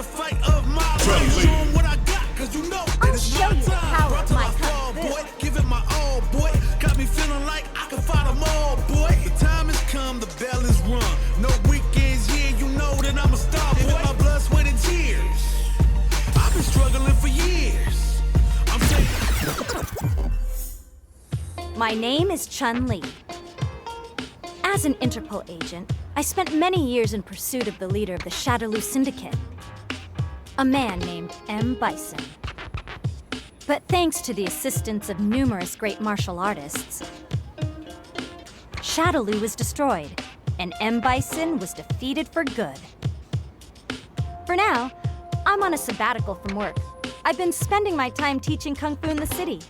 fight of my life. Show 'em what I got, 'cause you know that it's my time. Show you the power of my Fall, kung fu. boy, give it my all, boy. Got me feeling like I can fight them all, boy. The time has come, the bell is rung. No weekends, yeah, you know that I'm a star, boy. My blood, sweat, and tears. I've been struggling for years. I'm saying. My name is Chun-Li. As an Interpol agent, I spent many years in pursuit of the leader of the Shadaloo Syndicate, a man named M. Bison. But thanks to the assistance of numerous great martial artists, Shadaloo was destroyed, and M. Bison was defeated for good. For now, I'm on a sabbatical from work. I've been spending my time teaching Kung Fu in the city.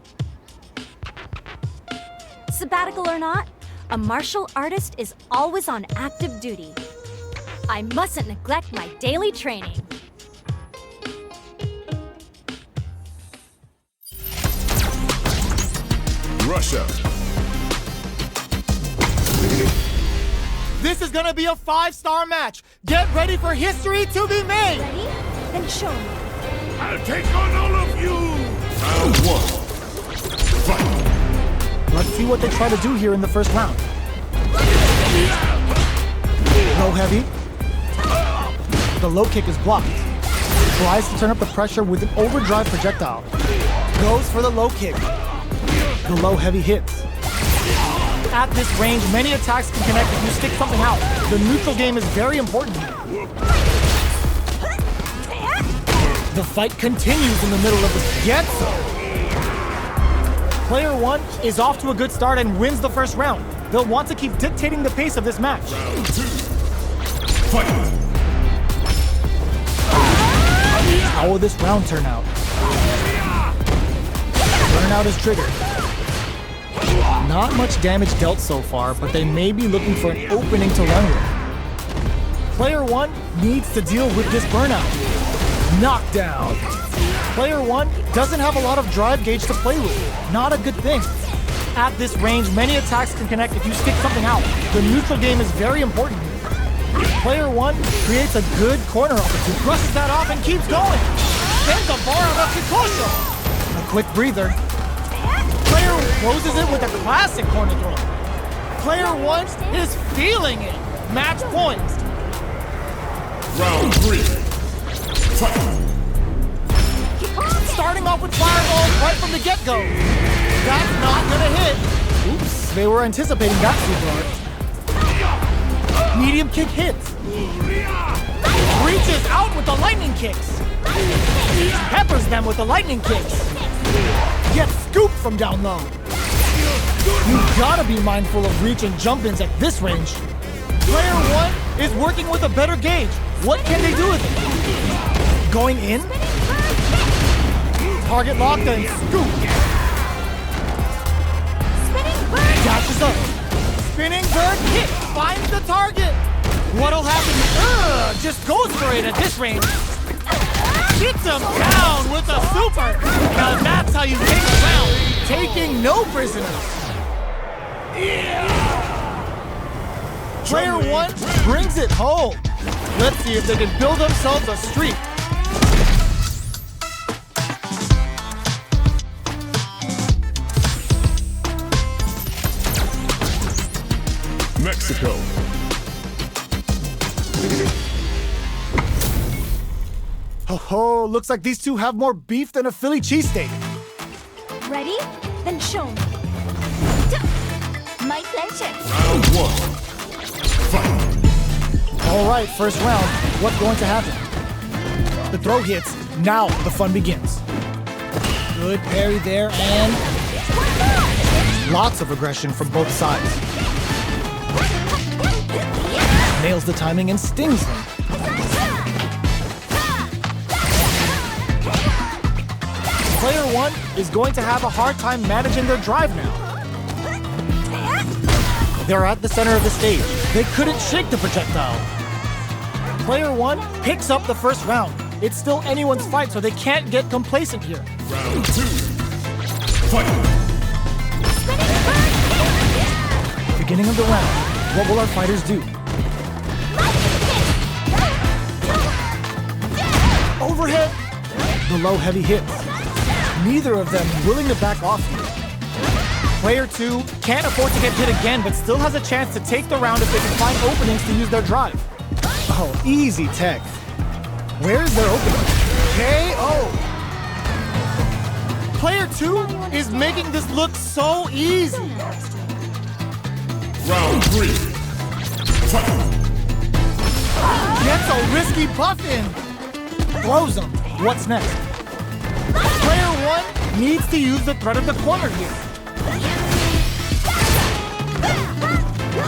Sabbatical or not, a martial artist is always on active duty. I mustn't neglect my daily training. Russia. This is gonna be a 5-star match. Get ready for history to be made. Ready? Then show me. I'll take on all of you. Round 1. Fight. Let's see what they try to do here in the first round. Low heavy. The low kick is blocked. Tries to turn up the pressure with an overdrive projectile. Goes for the low kick. The low heavy hits. At this range, many attacks can connect if you stick something out. The neutral game is very important here. The fight continues in the middle of the Getso. Player 1 is off to a good start and wins the first round. They'll want to keep dictating the pace of this match. Round 2. Fight. How will this round turn out? Burnout is triggered. Not much damage dealt so far, but they may be looking for an opening to run with. Player 1 needs to deal with this burnout. Knockdown. Player 1 doesn't have a lot of drive gauge to play with. Not a good thing. At this range, many attacks can connect if you stick something out. The neutral game is very important here. Player 1 creates a good corner opportunity, brushes that off and keeps going. Then the bar of Kikosho. A quick breather. Player closes it with a classic corner throw. Player 1 is feeling it. Match point. Round 3. Fight. Starting off with fireballs right from the get-go. That's not gonna hit. Oops, they were anticipating that super art. Medium kick hits. Reaches out with the lightning kicks. Peppers them with the lightning kicks. Gets scooped from down low. You gotta be mindful of reach and jump-ins at this range. Player 1 is working with a better gauge. What can they do with it? Going in? Target locked and scoop. Dashes up. Spinning bird kick finds the target. What'll happen? Just goes for it at this range. Hits him down with a super. Now that's how you take a round. Taking no prisoners. Player 1 brings it home. Let's see if they can build themselves a streak. Mexico. Oh, looks like these two have more beef than a Philly cheesesteak. Ready? Then show me. My pleasure. Round 1. Fight. All right, first round. What's going to happen? The throw hits. Now the fun begins. Good parry there and lots of aggression from both sides. Nails the timing and stings them. Player 1 is going to have a hard time managing their drive now. They're at the center of the stage. They couldn't shake the projectile. Player 1 picks up the first round. It's still anyone's fight, so they can't get complacent here. Round 2. Fight. Beginning of the round. What will our fighters do? the low heavy hits. Neither of them willing to back off here. Player 2 can't afford to get hit again, but still has a chance to take the round if they can find openings to use their drive. Oh, easy tech. Where's their opening? KO! Player 2 is making this look so easy. Round 3. Fight. Gets a risky buff in. Throws him. What's next? Player 1 needs to use the threat of the corner here.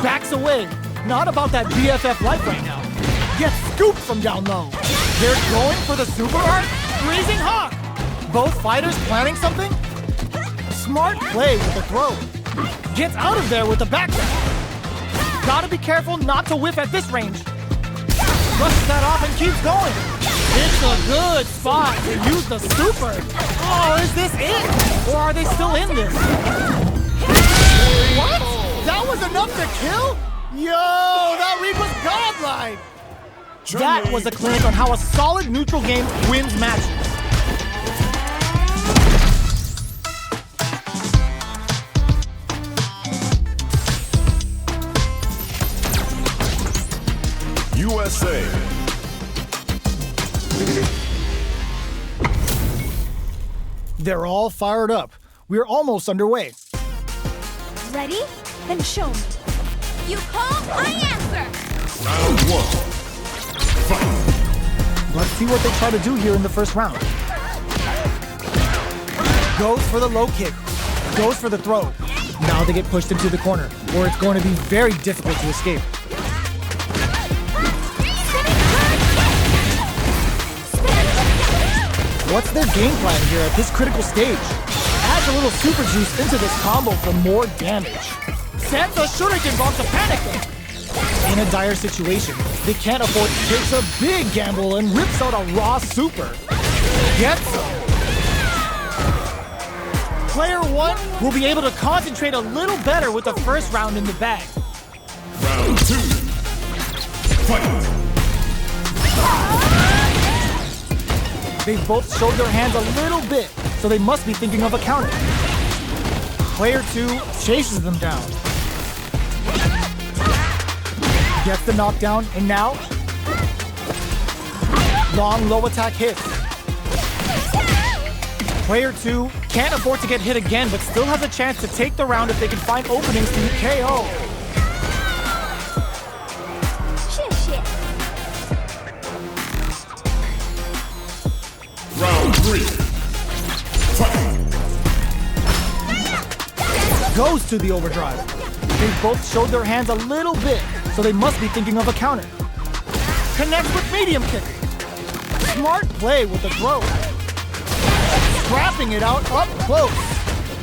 Backs away. Not about that BFF life right now. Gets scooped from down low. They're going for the super art. Freezing Hawk. Both fighters planning something? Smart play with the throw. Gets out of there with the backdash. Gotta be careful not to whiff at this range. Brushes that off and keeps going. It's a good spot to use the super. Oh, is this it? Or are they still in this? What? That was enough to kill? Yo, that read was godlike. That was a clinic on how a solid neutral game wins matches. USA. They're all fired up. We're almost underway. Ready? Then show me. You call, I answer! Round 1. Fight. Let's see what they try to do here in the first round. Goes for the low kick. Goes for the throw. Now they get pushed into the corner, where it's going to be very difficult to escape. What's their game plan here at this critical stage? Adds a little super juice into this combo for more damage. Sends a shuriken bomb to panic them. In a dire situation, they can't afford to take a big gamble and rips out a raw super. Gets him. Player 1 will be able to concentrate a little better with the first round in the bag. Round 2. Fight. They've both showed their hands a little bit, so they must be thinking of a counter. Player 2 chases them down. Gets the knockdown, and now long low attack hits. Player 2 can't afford to get hit again, but still has a chance to take the round if they can find openings to KO. Round 3. Fight. Goes to the overdrive. They've both showed their hands a little bit, so they must be thinking of a counter. Connects with medium kick. Smart play with the throw. Scrapping it out up close.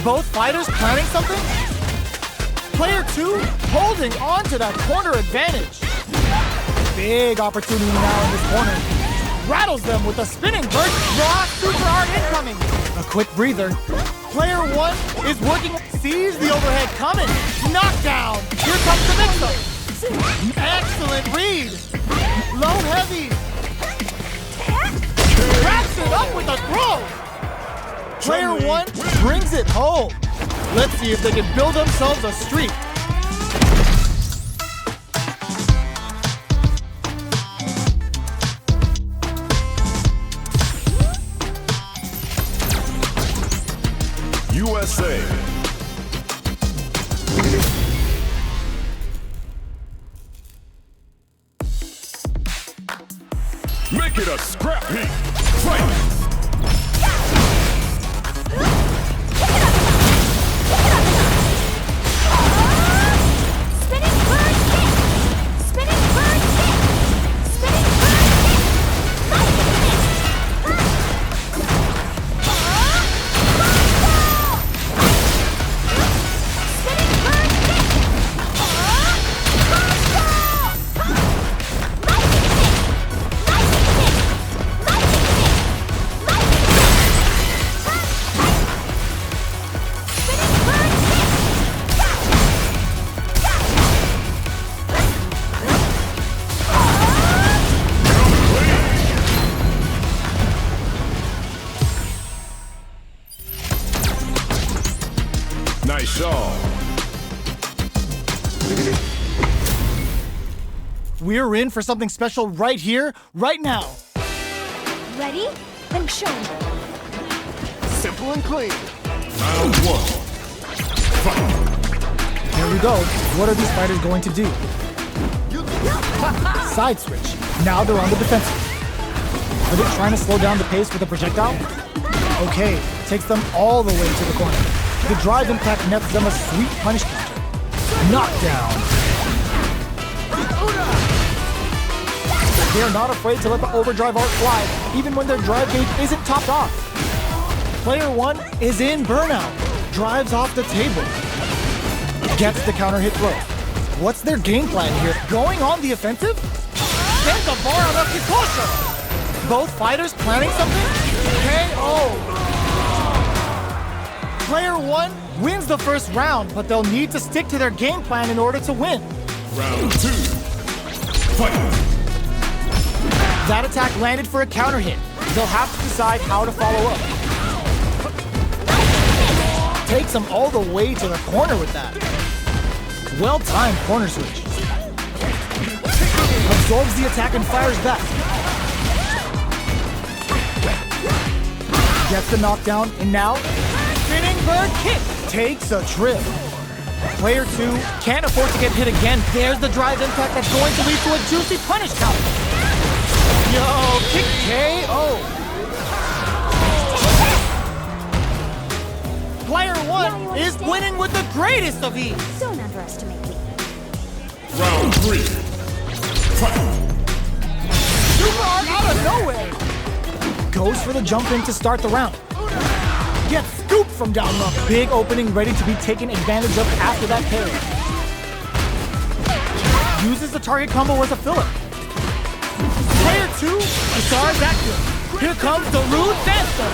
Both fighters planning something? Player 2 holding on to that corner advantage. Big opportunity now in this corner. Rattles them with a spinning burst. Raw super hard incoming. A quick breather. Player 1 is working, sees the overhead coming. Knockdown. Here comes the mix-up. Excellent read. Low heavy. Wraps it up with a throw. Player 1 brings it home. Let's see if they can build themselves a streak. USA. Make it a scrap heap. Fight. Shaw. We're in for something special right here, right now. Ready? Then show me. Simple and clean. Round one. Fight. Here we go. What are these fighters going to do? Side switch. Now they're on the defensive. Are they trying to slow down the pace with a projectile? Okay, takes them all the way to the corner. The drive impact nets them a sweet punish counter. Knockdown. They're not afraid to let the overdrive arc fly, even when their drive gauge isn't topped off. Player one is in burnout. Drives off the table. Gets the counter hit throw. What's their game plan here? Going on the offensive? Both fighters planning something? KO! Player one wins the first round, but they'll need to stick to their game plan in order to win. Round two. Fight. That attack landed for a counter hit. They'll have to decide how to follow up. Takes them all the way to the corner with that. Well-timed corner switch. Absorbs the attack and fires back. Gets the knockdown, and now, spinning bird kick. Takes a trip. Player two can't afford to get hit again. There's the drive impact that's going to lead to a juicy punish counter. Yo, kick KO. Player one is winning with the greatest of ease. Don't underestimate me. Round three. Fight. Super arm out of nowhere. Goes for the jump in to start the round. Gets scooped from down low. Big opening ready to be taken advantage of after that parry. Uses the target combo as a filler. Player two, the star is active. Here comes the rude dancer.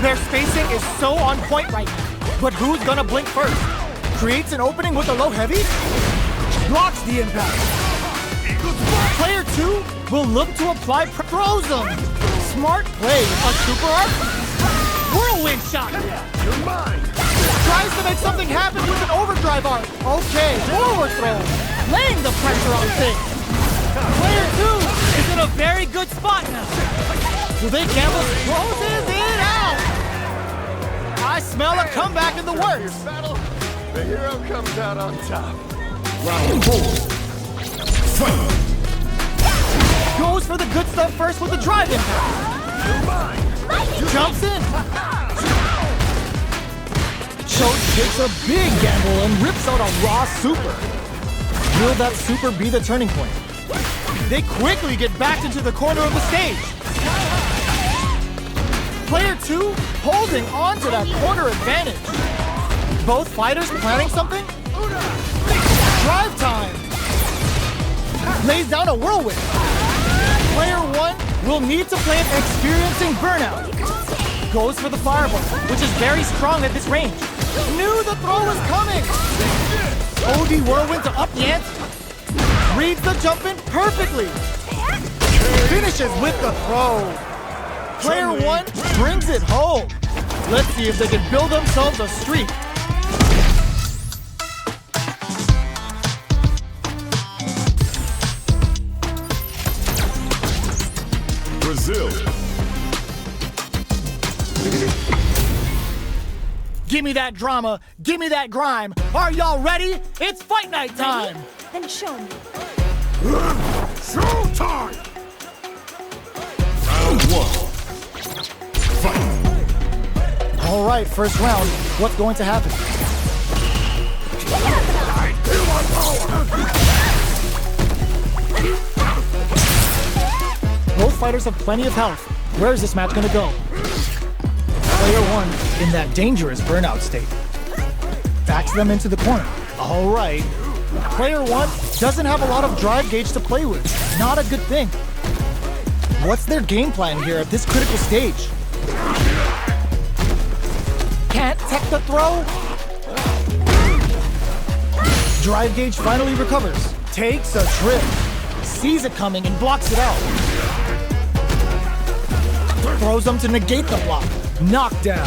Their spacing is so on point right now. But who's gonna blink first? Creates an opening with a low heavy. Blocks the impact. Player two will look to apply throws them. Smart play. A super arc. Whirlwind shot. You're mine. Tries to make something happen with an overdrive arc. Okay, forward throw. Laying the pressure on things. Player two is in a very good spot now. Will they gamble? Closes it out. I smell a comeback in the works. Battle. The hero comes out on top. Round four. Fight. Goes for the good stuff first with the drive impact. You're mine. Jumps in. Choke takes a big gamble and rips out a raw super. Will that super be the turning point? They quickly get backed into the corner of the stage. Player two holding on to that corner advantage. Both fighters planning something? Drive time. Lays down a whirlwind. Player one will need to play it experiencing burnout. Goes for the fireball, which is very strong at this range. Knew the throw was coming. OD whirlwind to up the ante. Reads the jump in perfectly. Finishes with the throw. Player one brings it home. Let's see if they can build themselves a streak. Brazil. Give me that drama, give me that grime. Are y'all ready? It's fight night time. Then show me. Showtime! Round one. Fight. All right, first round. What's going to happen? I feel my power! Both fighters have plenty of health. Where is this match going to go? Player one in that dangerous burnout state. Backs them into the corner. All right. Player one doesn't have a lot of drive gauge to play with. Not a good thing. What's their game plan here at this critical stage? Can't tech the throw? Drive gauge finally recovers. Takes a trip. Sees it coming and blocks it out. Throws them to negate the block. Knockdown.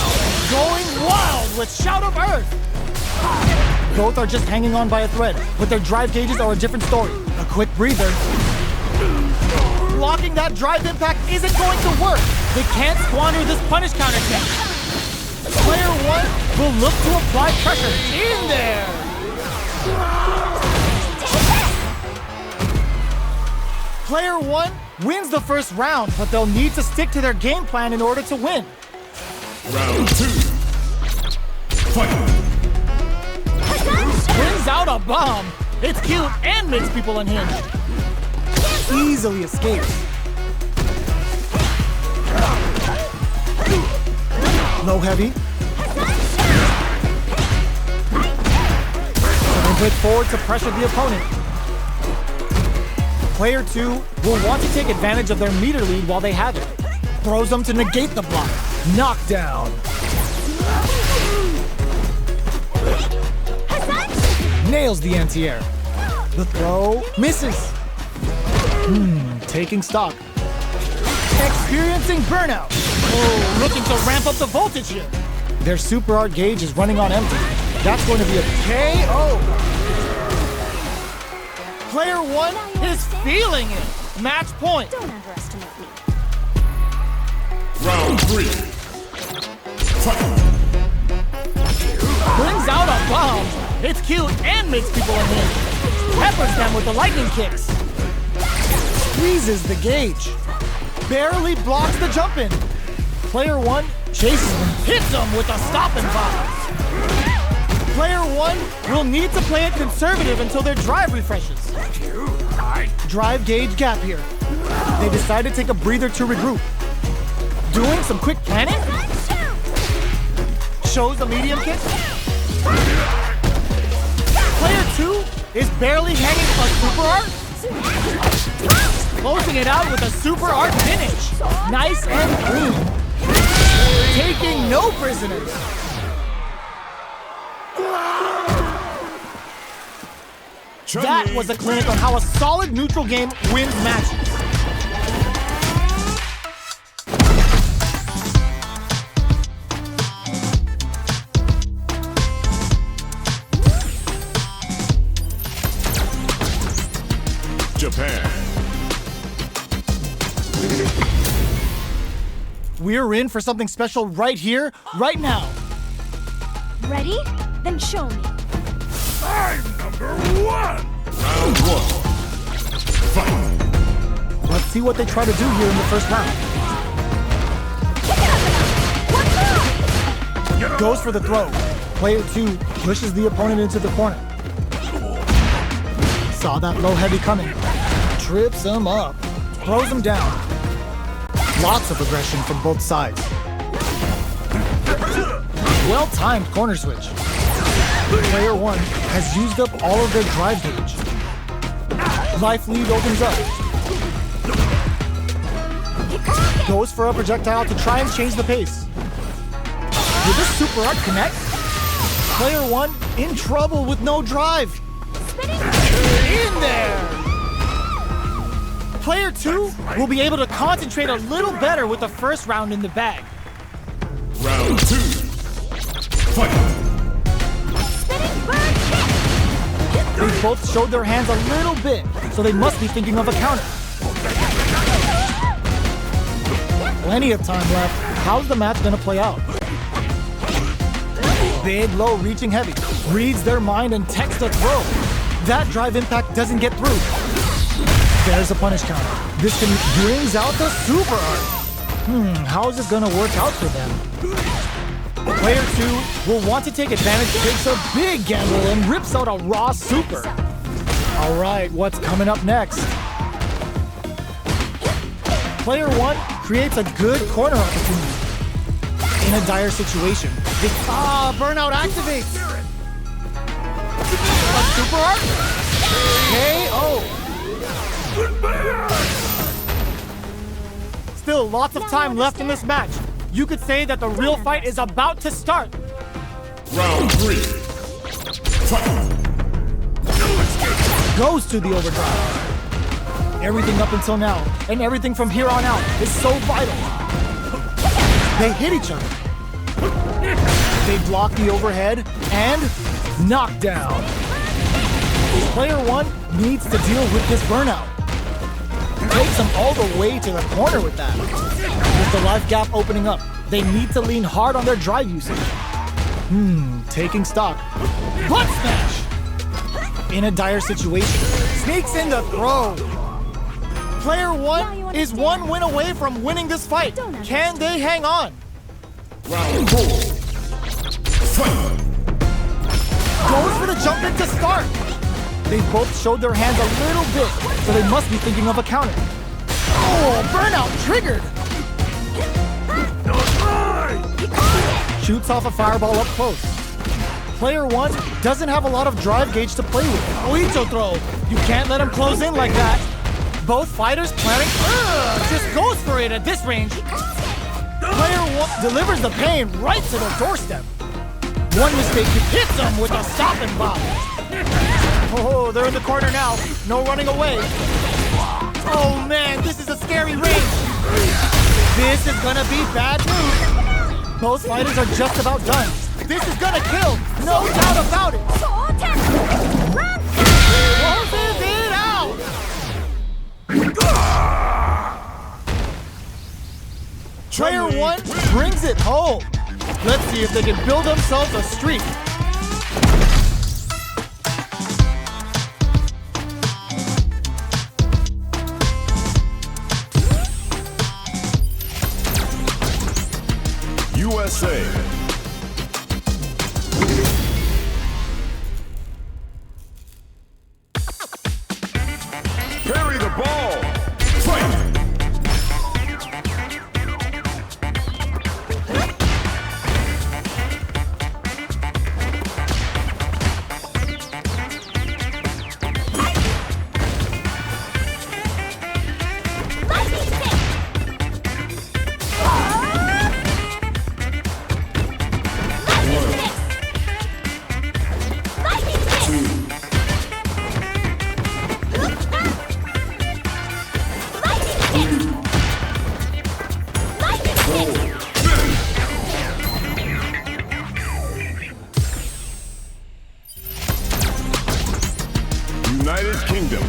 Going wild with Shout of Earth. Both are just hanging on by a thread, but their drive gauges are a different story. A quick breather. Blocking that drive impact isn't going to work. They can't squander this punish counter attack. Player 1 will look to apply pressure. In there! Player 1 wins the first round, but they'll need to stick to their game plan in order to win. Round 2. Fight! Brings out a bomb. It's cute and makes people unhinged. Easily escapes. Low heavy. Coming bit forward to pressure the opponent. Player 2 will want to take advantage of their meter lead while they have it. Throws them to negate the block. Knockdown. Nails the anti-air. The throw misses. Taking stock. Experiencing burnout. Oh, looking to ramp up the voltage here. Their super art gauge is running on empty. That's going to be a KO. Player 1 is feeling it. Match point. Don't underestimate me. Round 3. Fight! Brings out a bomb. It's cute and makes people unhinged. Peppers them with the lightning kicks. Squeezes the gauge. Barely blocks the jump in. Player 1 chases them, hits them with a stop and bomb. Player 1 will need to play it conservative until their drive refreshes. Drive gauge gap here. They decide to take a breather to regroup. Doing some quick planning? Shows a medium kick. Player 2 is barely hanging a super art. Closing it out with a super art finish. Nice and clean. Taking no prisoners. That was a clinic on how a solid neutral game wins matches. Japan. We're in for something special right here, right now. Ready? Then show me. I'm number 1. Round 1. Fight! Let's see what they try to do here in the first round. Goes for the throw. Player 2 pushes the opponent into the corner. Saw that low heavy coming. Trips him up. Throws him down. Lots of aggression from both sides. Well-timed corner switch. Player 1 has used up all of their drive gauge. Life lead opens up. Goes for a projectile to try and change the pace. Will this super art connect? Player 1 in trouble with no drive. In there! Player 2 will be able to concentrate a little better with the first round in the bag. Round 2. Fight! They both showed their hands a little bit, so they must be thinking of a counter. Plenty of time left. How's the match gonna play out? Big, low, reaching heavy. Reads their mind and texts a throw. That drive impact doesn't get through. There's a punish counter. This can brings out the super art. How is this gonna work out for them? Player 2 will want to take advantage, takes a big gamble, and rips out a raw super. All right, what's coming up next? Player 1 creates a good corner opportunity. In a dire situation, burnout activates. A super art? KO. Still lots of time left in this match. You could say that the real fight is about to start. Round 3. Fight! Goes to the overdrive. Everything up until now, and everything from here on out, is so vital. They hit each other. They block the overhead and knockdown. Player 1 needs to deal with this burnout. Takes them all the way to the corner with that. With the life gap opening up, they need to lean hard on their drive usage. Taking stock. Butt smash! In a dire situation, sneaks in the throw. Player 1 is one win away from winning this fight. Can they hang on? Round 4. Fight! Goes for the jump in to start. They both showed their hands a little bit, so they must be thinking of a counter. Oh, burnout triggered! Shoots off a fireball up close. Player 1 doesn't have a lot of drive gauge to play with. Oicho throw! You can't let him close in like that. Both fighters planning. Just goes for it at this range. Player 1 delivers the pain right to the doorstep. One mistake hits him with a stop and bop. Oh, they're in the corner now. No running away. Oh man, this is a scary range. This is gonna be bad news. Both fighters are just about done. This is gonna kill, no doubt about it. Closes it out. Player 1 brings it home. Let's see if they can build themselves a streak. USA. Parry the ball. Fight! United Kingdom.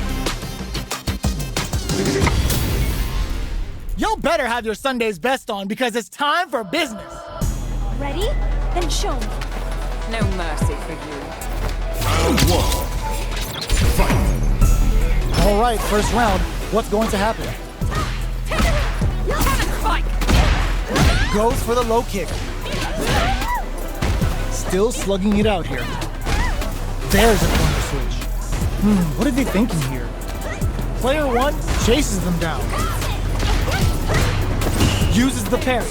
Y'all better have your Sunday's best on because it's time for business. Ready? Then show me. No mercy for you. Round 1. Fight! All right, first round. What's going to happen? Goes for the low kick. Still slugging it out here. There's a corner switch. What are they thinking here? Player 1 chases them down. Uses the parry.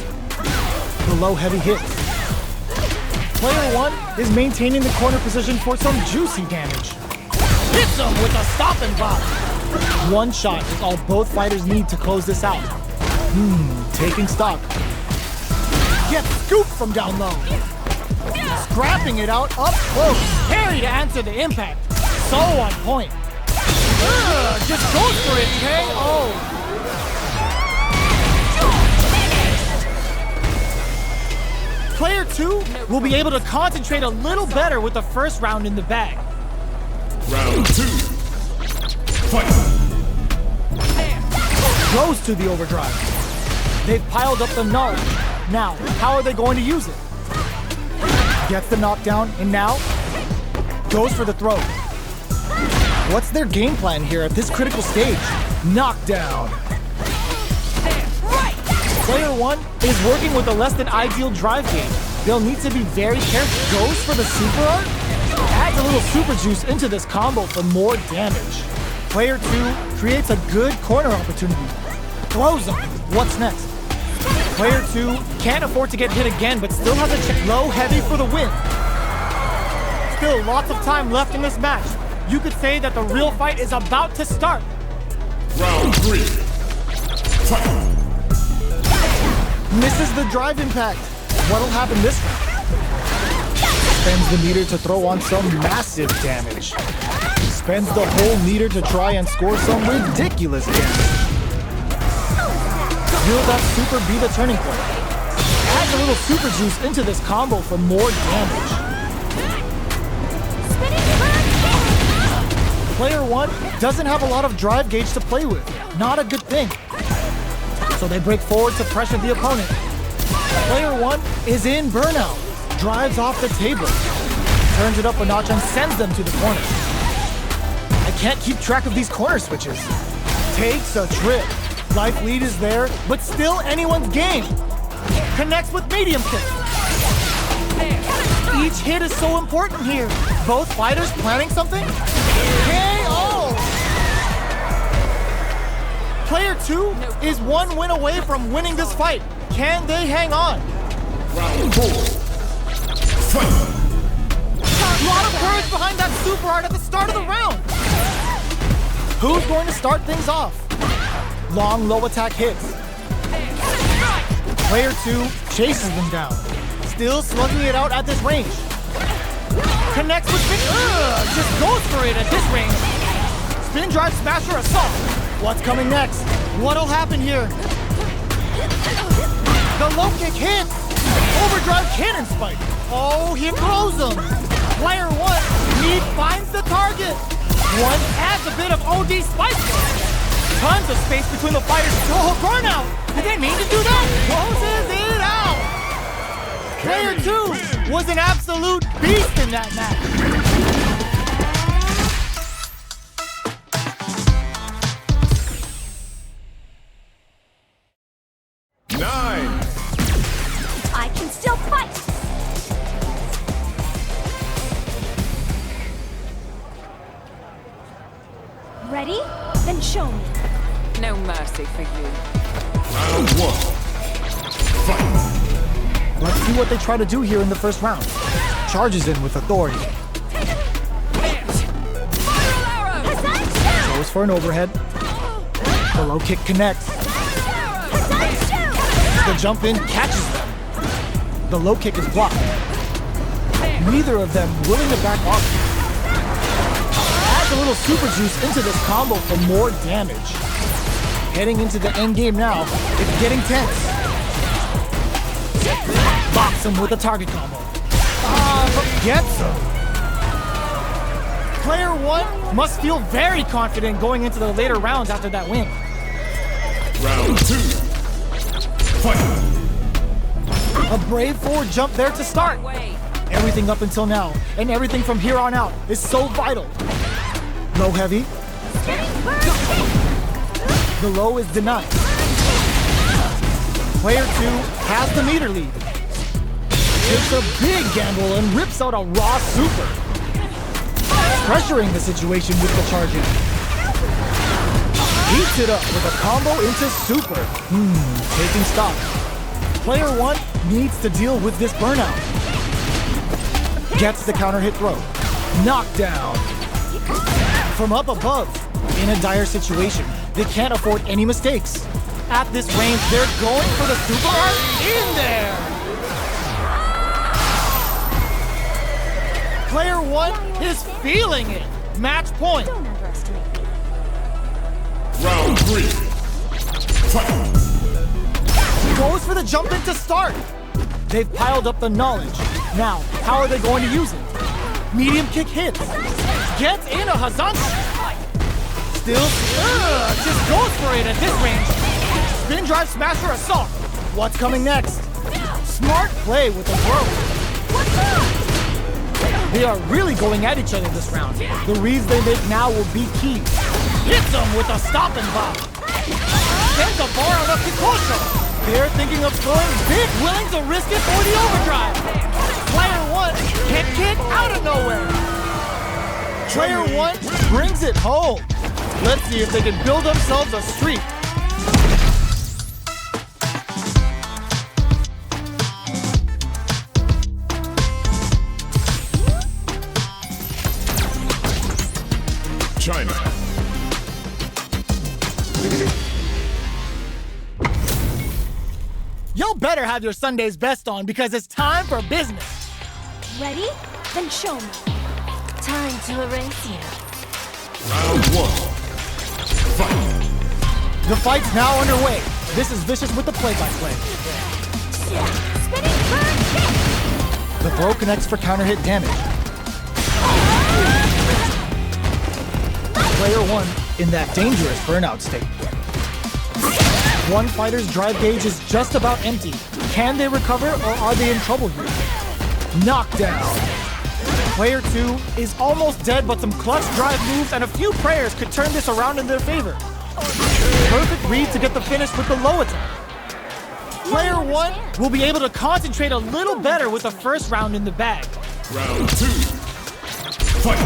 The low heavy hit. Player 1 is maintaining the corner position for some juicy damage. Hits him with a stop and bop. One shot is all both fighters need to close this out. Taking stock. Gets scooped from down low. Scrapping it out up close. Parry to answer the impact. So on point. Just goes for it, KO. Player 2 will be able to concentrate a little better with the first round in the bag. Round 2. Fight! Goes to the overdrive. They've piled up the knowledge. Now, how are they going to use it? Gets the knockdown, and now goes for the throw. What's their game plan here at this critical stage? Knockdown. Player 1 is working with a less than ideal drive game. They'll need to be very careful. Goes for the super art. Adds a little super juice into this combo for more damage. Player 2 creates a good corner opportunity. Throws him. What's next? Player 2 can't afford to get hit again, but still has a low heavy for the win. Still lots of time left in this match. You could say that the real fight is about to start. Round 3. Fight! Misses the drive impact. What'll happen this round? Spends the meter to throw on some massive damage. Spends the whole meter to try and score some ridiculous damage. Will that super be the turning point? Adds a little super juice into this combo for more damage. Player 1 doesn't have a lot of drive gauge to play with. Not a good thing. So they break forward to pressure the opponent. Player 1 is in burnout. Drives off the table. Turns it up a notch and sends them to the corner. I can't keep track of these corner switches. Takes a trip. Life lead is there, but still anyone's game. Connects with medium kick. Each hit is so important here. Both fighters planning something? KO! Player 2 is one win away from winning this fight. Can they hang on? Round 4. Fight! A lot of courage behind that super art at the start of the round. Who's going to start things off? Long, low attack hits. Player 2 chases them down. Still slugging it out at this range. Connects with spin. Just goes for it at this range. Spin drive smasher assault. What's coming next? What'll happen here? The low kick hits. Overdrive cannon spike. Oh, he throws them. Player 1, he finds the target. 1 adds a bit of OD spice. Tons of space between the fighters. Oh, burnout! Did they mean to do that? Closes it out! Player 2 was an absolute beast in that match. I can still fight! Ready? Then show me. No mercy for you. Round 1. Fight! Let's see what they try to do here in the first round. Charges in with authority. Goes for an overhead. The low kick connects. The jump in catches them. The low kick is blocked. Neither of them willing to back off. Adds a little super juice into this combo for more damage. Heading into the end game now, it's getting tense. Box him with a target combo. Gets him. Player 1 must feel very confident going into the later rounds after that win. Round 2. Fight! A brave forward jump there to start. Everything up until now, and everything from here on out, is so vital. Low heavy. The low is denied. Player 2 has the meter lead. Takes a big gamble and rips out a raw super. Pressuring the situation with the charge in. Heats it up with a combo into super. Taking stock. Player 1 needs to deal with this burnout. Gets the counter hit throw. Knockdown. From up above, in a dire situation, they can't afford any mistakes. At this range, they're going for the super art in there. Player 1 is feeling it. Match point. Don't underestimate me. Round 3. Fight! Goes for the jump in to start. They've piled up the knowledge. Now, how are they going to use it? Medium kick hits. Gets in a Hazanshi. Still, just goes for it at this range. Spin drive smasher assault. What's coming next? Smart play with the throw. They are really going at each other this round. The reads they make now will be key. Hits them with a stop and bomb. Sends a bar on a Kikosho. They're thinking of throwing big, willing to risk it for the overdrive. Player 1 can kick out of nowhere. Player 1 brings it home. Let's see if they can build themselves a streak. China. Y'all better have your Sunday's best on because it's time for business. Ready? Then show me. Time to erase you. Round 1. Fight! The fight's now underway. This is Vicious with the play-by-play. Spinning The throw connects for counter hit damage. Player 1 in that dangerous burnout state. One fighter's drive gauge is just about empty. Can they recover or are they in trouble here? Knockdown. Player 2 is almost dead, but some clutch drive moves and a few prayers could turn this around in their favor. Perfect read to get the finish with the low attack. Player 1 will be able to concentrate a little better with the first round in the bag. Round 2. Fight.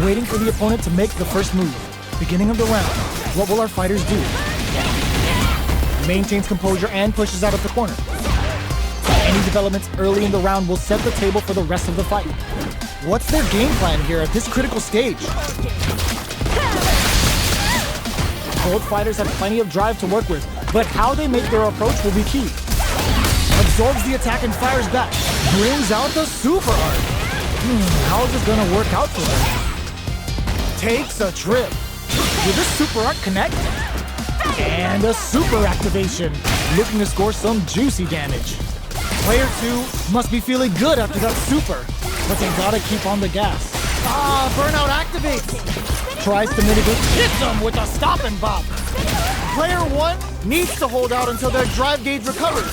Waiting for the opponent to make the first move. Beginning of the round. What will our fighters do? Maintains composure and pushes out of the corner. Any developments early in the round will set the table for the rest of the fight. What's their game plan here at this critical stage? Both fighters have plenty of drive to work with, but how they make their approach will be key. Absorbs the attack and fires back. Brings out the super art. How is this gonna work out for them? Takes a trip. Will this super art connect? And a super activation. Looking to score some juicy damage. Player 2 must be feeling good after that super, but they gotta keep on the gas. Burnout activates. Tries to mitigate, hits them with a stop and bop. Player 1 needs to hold out until their drive gauge recovers.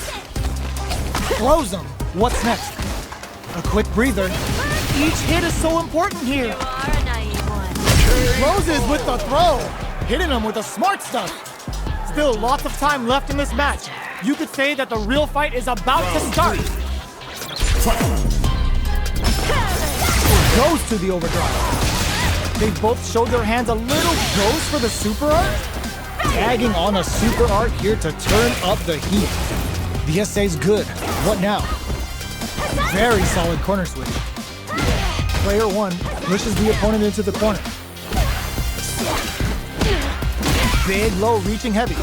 Throws them. What's next? A quick breather. Each hit is so important here. You are a naive one. Closes with the throw. Hitting them with the smart stuff. Still lots of time left in this match. You could say that the real fight is about to start. Goes to the overdrive. They both showed their hands a little. Goes for the super art. Tagging on a super art here to turn up the heat. The essay's good. What now? Very solid corner switch. Player 1 pushes the opponent into the corner. Big low reaching heavy.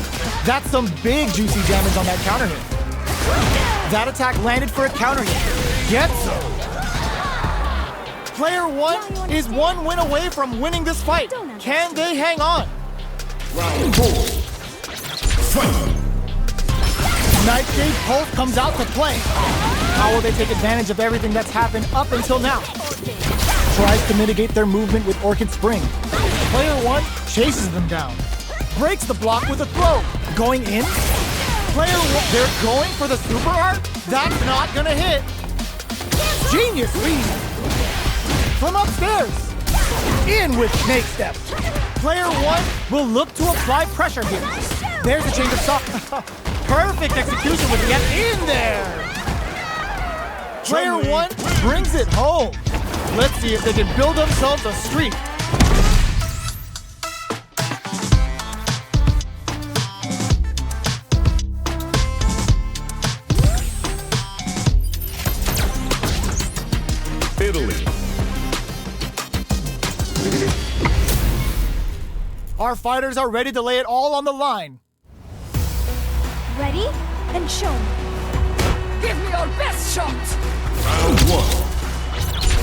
That's some big juicy damage on that counter hit. That attack landed for a counter hit. Gets him. Player 1 is one win away from winning this fight. Can they hang on? Round 4. Fight. Knife Gauge Pulse comes out to play. How will they take advantage of everything that's happened up until now? Tries to mitigate their movement with Orchid Spring. Player 1 chases them down. Breaks the block with a throw. Going in. Player 1, they're going for the super art? That's not gonna hit. Genius read. From upstairs. In with Snake Step. Player 1 will look to apply pressure here. There's a change of soft. Perfect execution with get in there. Player 1 brings it home. Let's see if they can build themselves a streak. Italy. Our fighters are ready to lay it all on the line. Ready? Then show me. Give me your best shot! Round 1.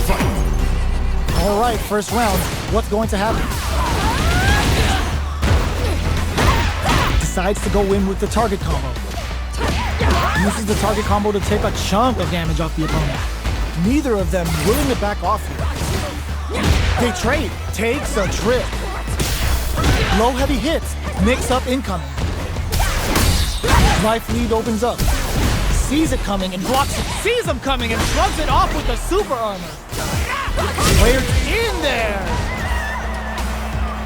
Fight. All right, first round. What's going to happen? Decides to go in with the target combo. Uses the target combo to take a chunk of damage off the opponent. Neither of them willing to back off here. They trade. Takes a trip. Low heavy hits. Mix up incoming. Life lead opens up. Sees it coming and blocks it. Sees him coming and shrugs it off with the super armor. Player in there.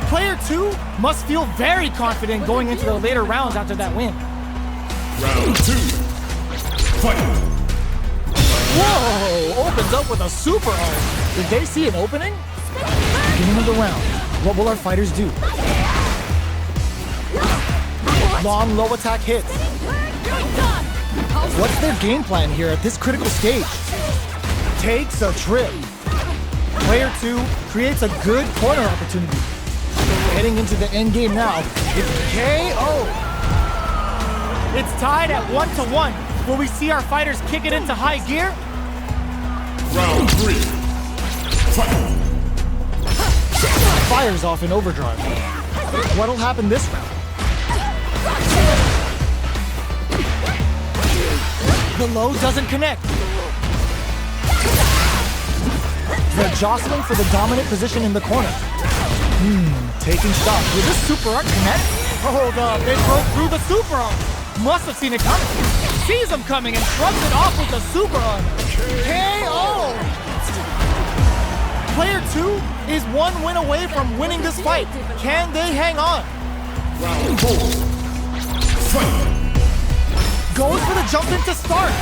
Player 2 must feel very confident going into the later rounds after that win. Round 2. Fight. Whoa! Opens up with a super art. Did they see an opening? Beginning of the round. What will our fighters do? Long low attack hits. What's their game plan here at this critical stage? Takes a trip. Player 2 creates a good corner opportunity. Heading into the end game now. It's KO. It's tied at 1-1. Will we see our fighters kick it into high gear? Round 3. Fight. Fires off in overdrive. What'll happen this round? The low doesn't connect. They're jostling for the dominant position in the corner. Taking shots. Will this super art connect? Hold up, they broke through the super arm. Must have seen it coming. Sees him coming and shrugs it off with the super arm. KO! Player 2 is 1 win away from winning this fight. Can they hang on? Round 4. Fight. Goes for the jump in to start.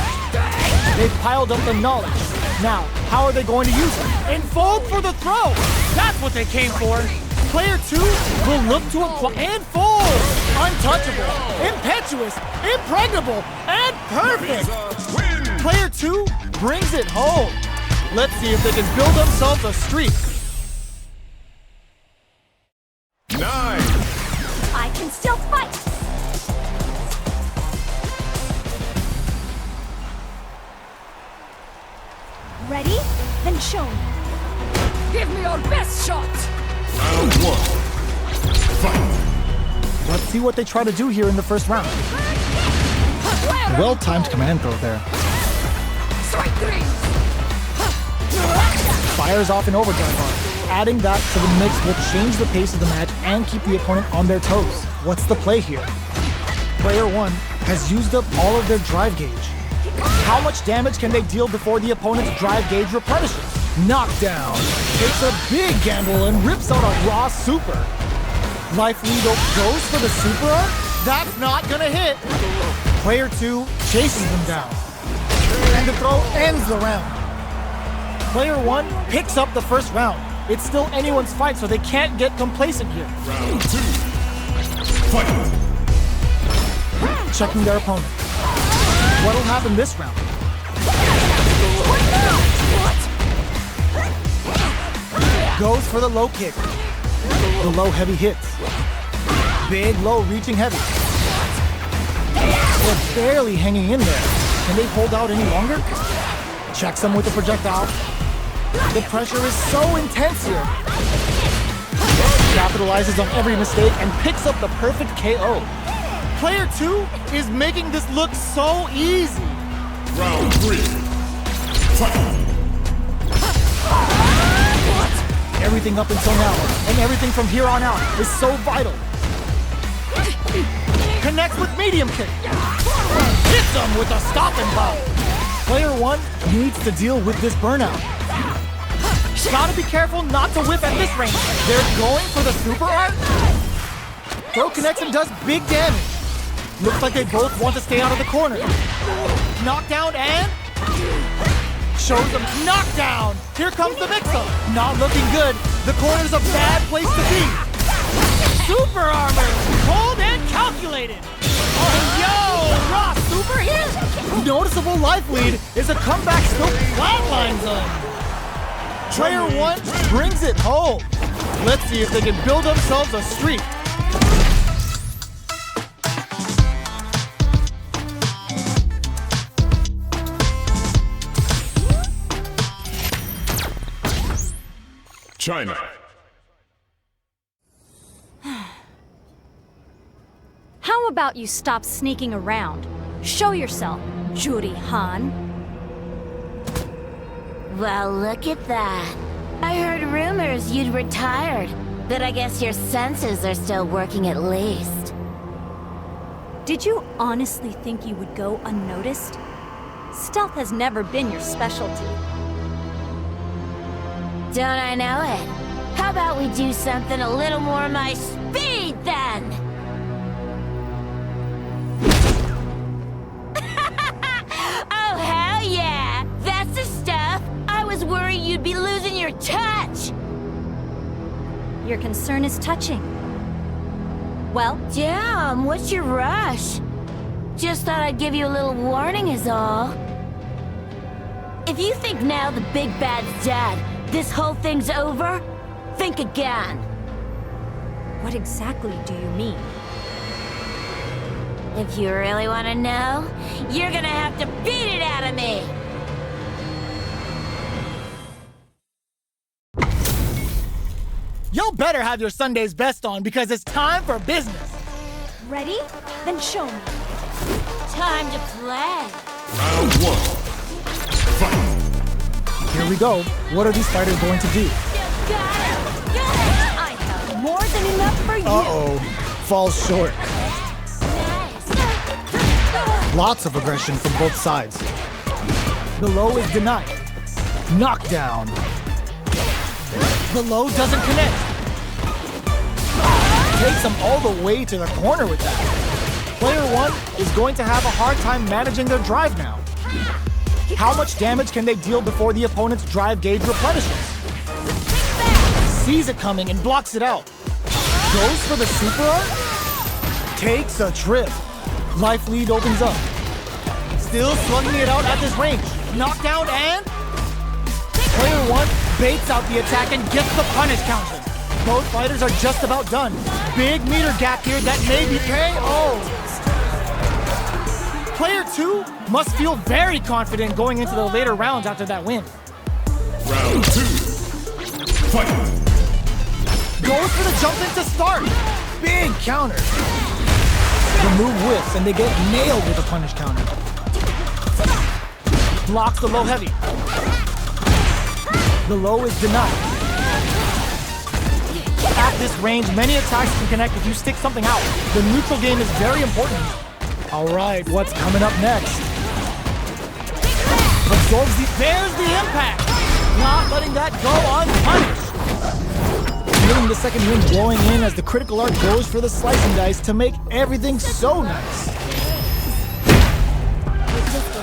They've piled up the knowledge. Now, how are they going to use it? Enfold for the throw! That's what they came for. Player 2 will look to apply and fold! Untouchable, impetuous, impregnable, and perfect! Player 2 brings it home. Let's see if they can build themselves a streak. 9. I can still fight! Ready? Then show me. Give me your best shot! Round 1. Fight. Let's see what they try to do here in the first round. Well-timed command throw there. Strike 3! Fires off an overdrive bar. Adding that to the mix will change the pace of the match and keep the opponent on their toes. What's the play here? Player 1 has used up all of their drive gauge. How much damage can they deal before the opponent's drive gauge replenishes? Knockdown. Takes a big gamble and rips out a raw super. Life lead goes for the super art? That's not gonna hit. Player 2 chases them down. And the throw ends the round. Player 1 picks up the first round. It's still anyone's fight, so they can't get complacent here. Round 2. Fight. Checking their opponent. What'll happen this round? Goes for the low kick. The low heavy hits. Big low reaching heavy. They're barely hanging in there. Can they hold out any longer? Checks them with the projectile. The pressure is so intense here. Capitalizes on every mistake and picks up the perfect KO. Player 2 is making this look so easy. Round 3. Fight. Everything up until now, and everything from here on out, is so vital. Connects with medium kick. Hits him with a stop and pop. Player 1 needs to deal with this burnout. Gotta be careful not to whip at this range. They're going for the super art. Throw connects and does big damage. Looks like they both want to stay out of the corner. Knockdown and... shows them knockdown! Here comes the mix-up! Not looking good. The corner's a bad place to be. Super armor! Cold and calculated! Oh, yo! Raw super hit! Noticeable life lead is a comeback still flatlines them. Player 1 brings it home. Let's see if they can build themselves a streak. China. How about you stop sneaking around? Show yourself, Juri Han. Well, look at that. I heard rumors you'd retired, but I guess your senses are still working at least. Did you honestly think you would go unnoticed? Stealth has never been your specialty. Don't I know it? How about we do something a little more my speed, then? Oh, hell yeah! That's the stuff! I was worried you'd be losing your touch! Your concern is touching. Well, Damn, what's your rush? Just thought I'd give you a little warning is all. If you think now the big bad's dead, this whole thing's over, think again. what exactly do you mean? If you really want to know, you're gonna have to beat it out of me! Y'all better have your Sunday's best on because it's time for business. Ready? Then show me. Time to play. Round one. Fight. Here we go. What are these fighters going to do? I have more than enough for you. Uh-oh. Falls short. Lots of aggression from both sides. The low is denied. Knockdown. The low doesn't connect. Takes him all the way to the corner with that. Player one is going to have a hard time managing their drive now. How much damage can they deal before the opponent's drive gauge replenishes? Sees it coming and blocks it out. Goes for the super art? Takes a trip. Life lead opens up. Still slugging it out at this range. Knockdown and... Player one baits out the attack and gets the punish counter. Both fighters are just about done. Big meter gap here that may be KO. Player two must feel very confident going into the later rounds after that win. Round two. Fight. Goes for the jump in to start. Big counter. The move whiffs and they get nailed with a punish counter. Blocks the low heavy. The low is denied. At this range, many attacks can connect if you stick something out. The neutral game is very important. All right, what's coming up next? Absorbs the... There's the impact! Not letting that go unpunished. Feeling the second wind blowing in as the critical art goes for the slicing dice to make everything so nice.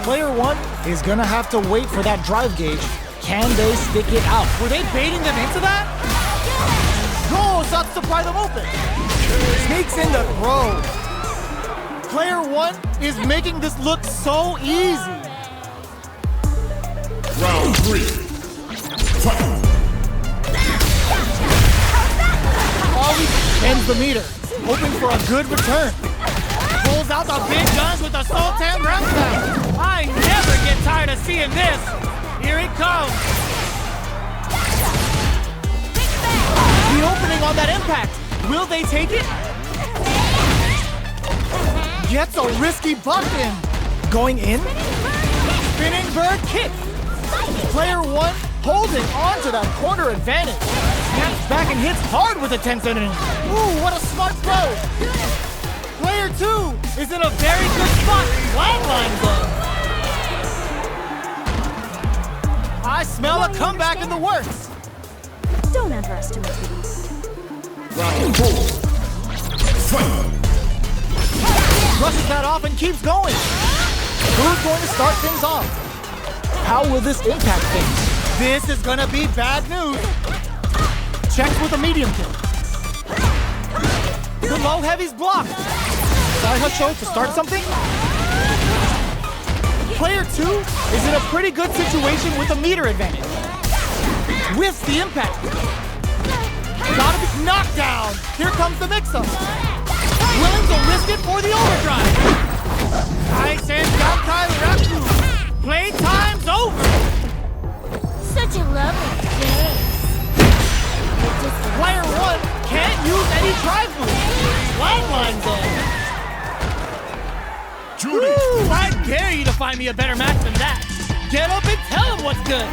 Player one is gonna have to wait for that drive gauge. Can they stick it out? Were they baiting them into that? Goes up to pry them open. Sneaks in the throw. Player one is making this look so easy. Round three. Fight. Ollie ends the meter, hoping for a good return. Pulls out the big guns with the Sultan ground pound. I never get tired of seeing this. Here it comes. The opening on that impact. Will they take it? Gets a risky buck in. Going in. Spinning bird kick. Player one holding on to that corner advantage. Snaps back and hits hard with a 10-cent inning. Ooh, what a smart throw. Player two is in a very good spot. Flatlines them. I smell a comeback in the works. Don't underestimate these. Round four. Fight. Brushes that off and keeps going. Who's going to start things off? How will this impact things? This is gonna be bad news. Checks with a medium kill. The low heavy's blocked. Side hustle to start something? Player two is in a pretty good situation with a meter advantage. Whiffs the impact. Gotta be knocked down. Here comes the mix-up. Willing to risk it for the overdrive. Ice and Downkai Raku. Playtime's over. Such a lovely face. Player one can't use any drive moves. Flatlines them. Chun-Li. I dare you to find me a better match than that. Get up and tell him what's good.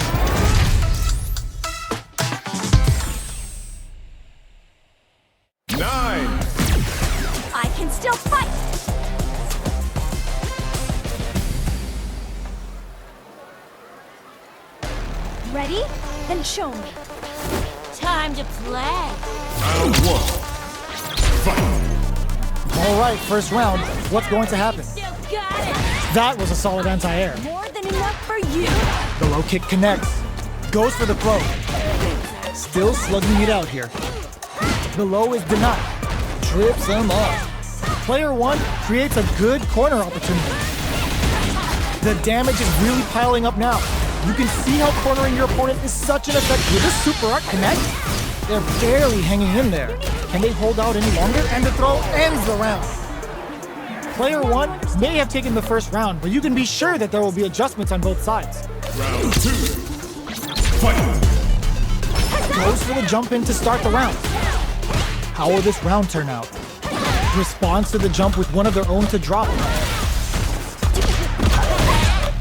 9. I can still fight. Ready? Then show me. Time to play. Round 1. Fight. All right, first round. What's going to happen? Still got it. That was a solid anti-air. More than enough for you. The low kick connects. Goes for the throw. Still slugging it out here. The low is denied. Trips him up. Player one creates a good corner opportunity. The damage is really piling up now. You can see how cornering your opponent is such an effect. Will this super art connect? They're barely hanging in there. Can they hold out any longer? And the throw ends the round. Player one may have taken the first round, but you can be sure that there will be adjustments on both sides. Round 2. Fight. Goes for the jump in to start the round. How will this round turn out? Responds to the jump with one of their own to drop.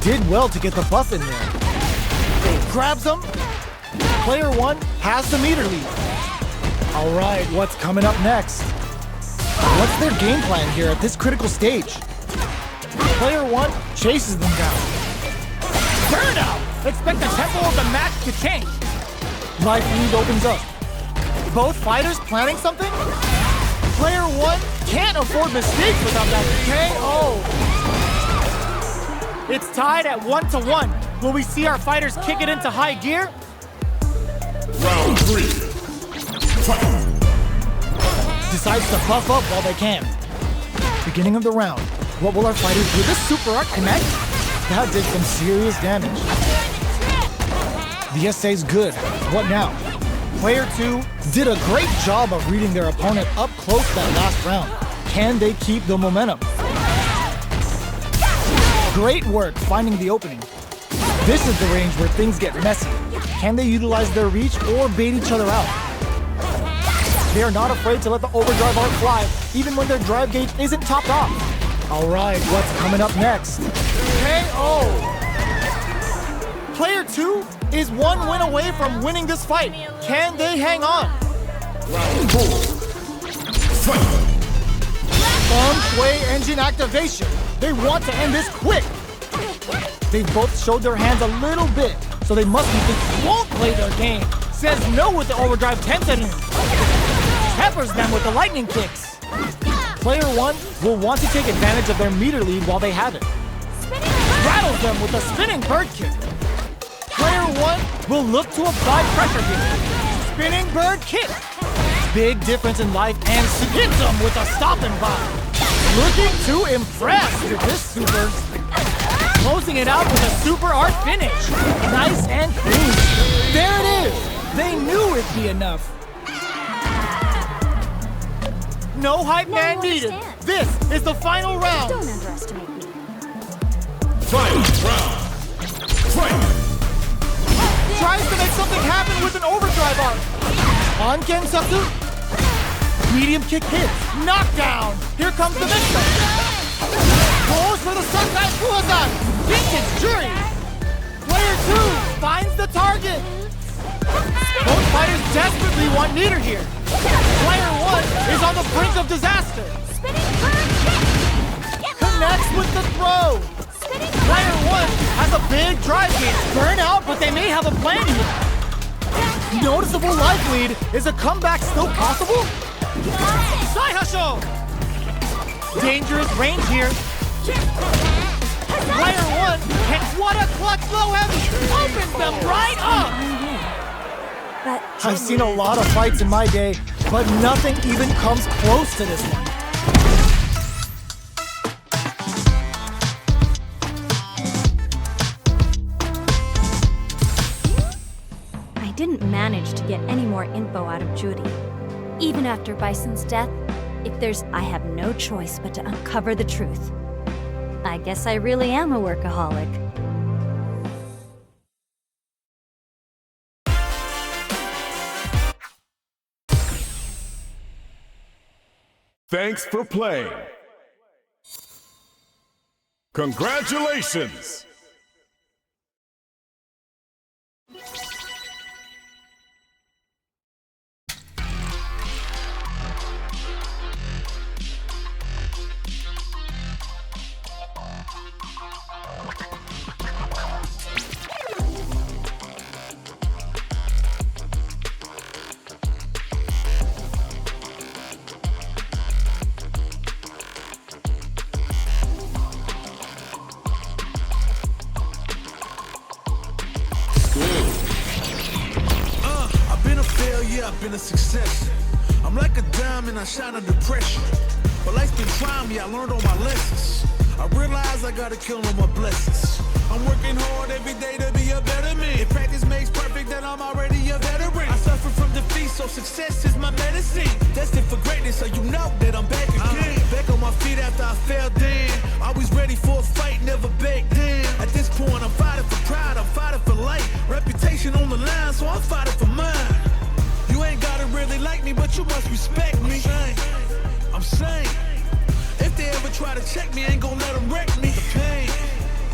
did well to get the buff in there. Grabs him. Player 1 has the meter lead. All right, what's coming up next? What's their game plan here at this critical stage? Player 1 chases them down. Burnout! Expect the tempo of the match to change. Life lead opens up. Both fighters planning something? Player 1 can't afford mistakes without that KO. It's tied at 1-1. Will we see our fighters kick it into high gear? Round 3. Fight. Decides to buff up while they can. Beginning of the round. What will our fighters do? This super art connect? That did some serious damage. The essay's good. What now? Player 2 did a great job of reading their opponent up close that last round. Can they keep the momentum? Great work finding the opening. This is the range where things get messy. Can they utilize their reach or bait each other out? They are not afraid to let the overdrive art fly, even when their drive gauge isn't topped off. All right, what's coming up next? KO! Player 2 is 1 win away from winning this fight. Can they hang on? Round 4. Fight. Feng Shui engine activation. They want to end this quick. They both showed their hands a little bit, so they must be thinking won't play their game. Says no with the overdrive tensing. Peppers them with the lightning kicks. Player 1 will want to take advantage of their meter lead while they have it. Rattles them with a spinning bird kick. Player 1 will look to apply pressure here. Spinning bird kick. Big difference in life and hits them with a stopping vibe. Looking to impress with this super. Closing it out with a super art finish. Nice and clean. There it is. They knew it'd be enough. No hype man needed. This is the final round. Don't underestimate me. Final round. Fight. Tries to make something happen with an overdrive arc. On Gensatsu. Medium kick hits. Knockdown. Here comes the mix-up. Goes for the Sakai Fuazan. Vintage jury. Player 2 finds the target. Both fighters desperately want meter here. Player 1 is on the brink of disaster. Connects with the throw. Player 1 has a big drive gauge. Burn out, but they may have a plan here. Noticeable life lead. Is a comeback still possible? Saihasho! Dangerous range here. Player 1, and what a clutch blow heavy! Opens them right up! But I've seen a lot of fights in my day, but nothing even comes close to this one. I didn't manage to get any more info out of Judy. Even after Bison's death, I have no choice but to uncover the truth. I guess I really am a workaholic. Thanks for playing. Congratulations! I've been a success. I'm like a diamond, I shine under pressure. But life's been trying me, I learned all my lessons. I realize I gotta kill all my blessings. I'm working hard every day to be a better man. If practice makes perfect, then I'm already a veteran. I suffer from defeat, so success is my medicine. Destined for greatness, so you know that I'm back again. Back on my feet after I fell down. Always ready for a fight, never back down. At this point, I'm fighting for pride, I'm fighting for life. Reputation on the line, so I'm fighting for mine. You ain't gotta really like me, but you must respect me. I'm saying, if they ever try to check me, I ain't gonna let them wreck me. The pain,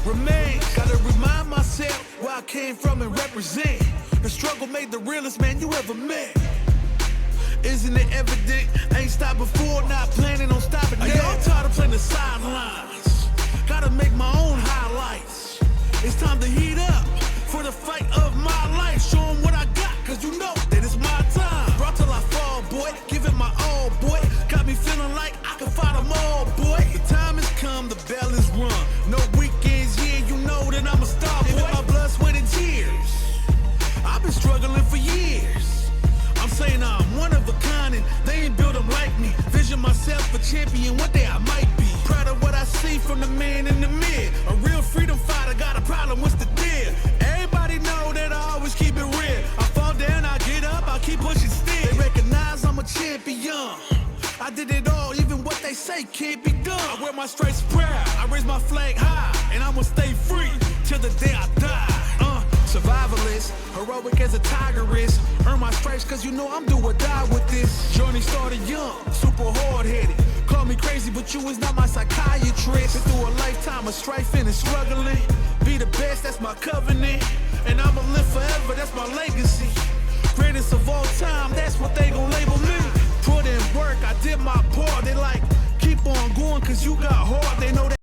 remains. Gotta remind myself where I came from and represent. The struggle made the realest man you ever met. Isn't it evident? Ain't stopped before, not planning on stopping now. I'm tired of playing the sidelines. Gotta make my own highlights. It's time to heat up for the fight of my life. Show 'em what I got, cause you know that it's my time. Brought till I fall, boy. Give it my all, boy. Got me feeling like I can fight them all, boy. The time has come, the bell is rung. No weekends here, you know that I'm a star, boy. My blood, sweat, and tears. I've been struggling for years. I'm saying I'm one of a kind and they ain't built them like me. Vision myself a champion, one day I might be. Proud of what I see from the man in the mid. A real freedom fighter, got a problem, what's the deal? Everybody know that I always keep it real. I fall down, I get up, I keep pushing still. They recognize I'm a champion. I did it all, even what they say can't be done. I wear my stripes proud, I raise my flag high, and I'ma stay free till the day I die. Survivalist, heroic as a tiger is. Earn my stripes cause you know I'm do or die with this. Journey started young, super hard-headed. Call me crazy, but you is not my psychiatrist. Been through a lifetime of strife and struggling. Be the best, that's my covenant. And I'ma live forever, that's my legacy. Greatest of all time, that's what they gon' label me. Put in work, I did my part. They like, keep on going cause you got hard. They know that